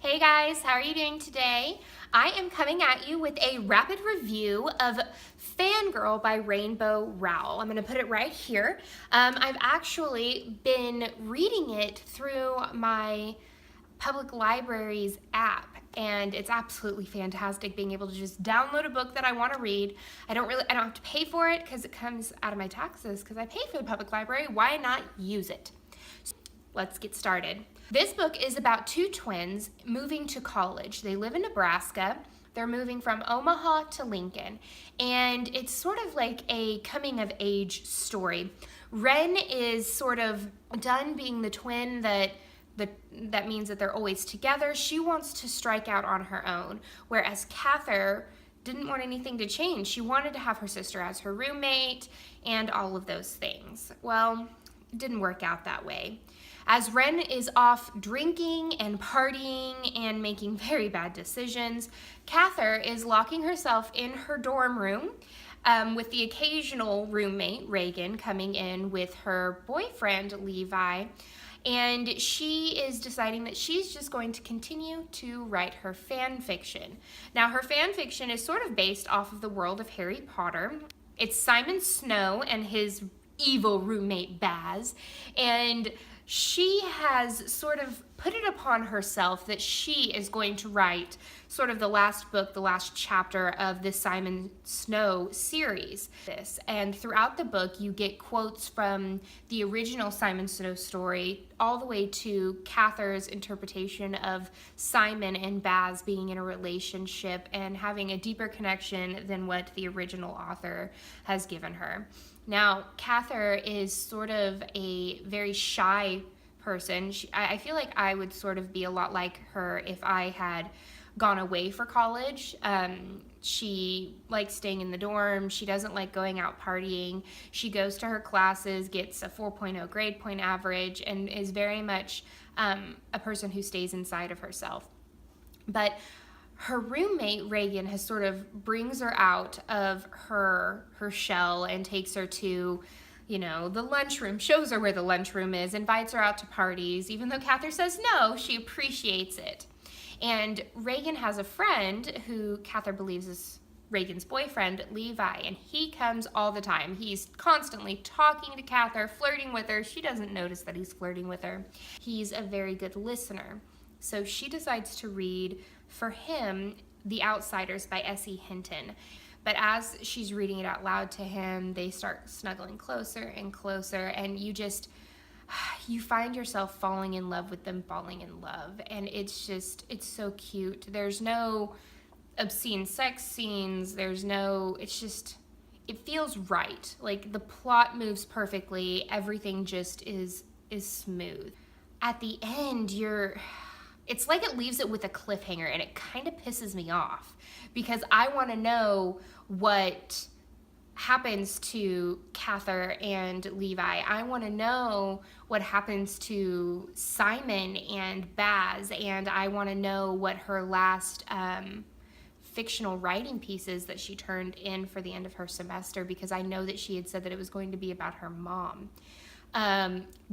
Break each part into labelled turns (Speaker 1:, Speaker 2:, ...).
Speaker 1: Hey guys, how are you doing today? I am coming at you with a rapid review of Fangirl by Rowell. I'm going to put it right here. I've actually been reading it through my public library's app, and it's absolutely fantastic being able to just download a book that I want to read. I don't have to pay for it because it comes out of my taxes because I pay for the public library. Why not use it? Let's get started. This book is about two twins moving to college. They live in Nebraska. They're moving from Omaha to Lincoln, and it's sort of like a coming of age story. Ren is sort of done being the twin that means that they're always together. She wants to strike out on her own, whereas Cather didn't want anything to change. She wanted to have her sister as her roommate and all of those things. Well, it didn't work out that way. As Ren is off drinking and partying and making very bad decisions, Cather is locking herself in her dorm room with the occasional roommate, Reagan, coming in with her boyfriend, Levi, and she is deciding that she's just going to continue to write her fan fiction. Now, her fan fiction is sort of based off of the world of Harry Potter. It's Simon Snow and his evil roommate, Baz, and she has sort of put it upon herself that she is going to write sort of the last book, the last chapter of the Simon Snow series. And throughout the book, you get quotes from the original Simon Snow story all the way to Cather's interpretation of Simon and Baz being in a relationship and having a deeper connection than what the original author has given her. Now, Cather is sort of a very shy person. I feel like I would sort of be a lot like her if I had gone away for college. She likes staying in the dorm. She doesn't like going out partying. She goes to her classes, gets a 4.0 grade point average, and is very much a person who stays inside of herself. But her roommate, Reagan, has sort of brings her out of her shell and takes her to, the lunchroom, shows her where the lunchroom is, invites her out to parties. Even though Cather says no, she appreciates it. And Reagan has a friend who Cather believes is Reagan's boyfriend, Levi, and he comes all the time. He's constantly talking to Cather, flirting with her. She doesn't notice that he's flirting with her. He's a very good listener. So she decides to read for him The Outsiders by S.E. Hinton. But as she's reading it out loud to him, they start snuggling closer and closer, and you find yourself falling in love with them falling in love. And it's so cute. There's no obscene sex scenes. It feels right. Like the plot moves perfectly. Everything just is smooth. At the end, it's like it leaves it with a cliffhanger, and it kind of pisses me off because I want to know what happens to Cather and Levi. I want to know what happens to Simon and Baz, and I want to know what her last fictional writing pieces that she turned in for the end of her semester, because I know that she had said that it was going to be about her mom.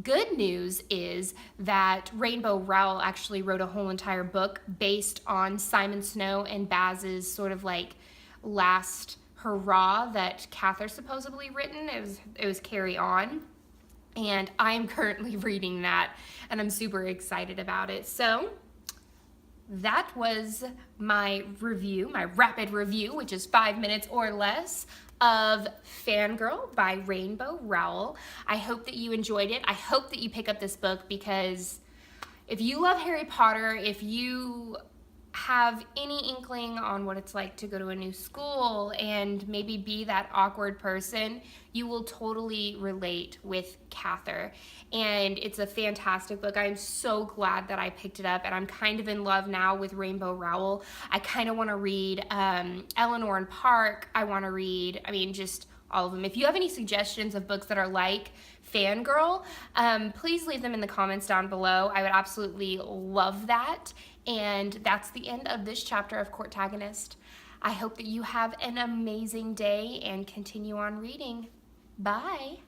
Speaker 1: Good news is that Rowell actually wrote a whole entire book based on Simon Snow and Baz's sort of like last hurrah that Cather supposedly written. It was Carry On, and I'm currently reading that, and I'm super excited about it. So that was my review, my rapid review, which is 5 minutes or less, of Fangirl by Rowell. I hope that you enjoyed it. I hope that you pick up this book, because if you love Harry Potter, if you have any inkling on what it's like to go to a new school and maybe be that awkward person, you will totally relate with Cather. And it's a fantastic book. I'm so glad that I picked it up, and I'm kind of in love now with Rowell. I kind of want to read Eleanor and Park. I want to read, just all of them. If you have any suggestions of books that are like Fangirl, please leave them in the comments down below. I would absolutely love that. And that's the end of this chapter of Courtagonist. I hope that you have an amazing day and continue on reading. Bye.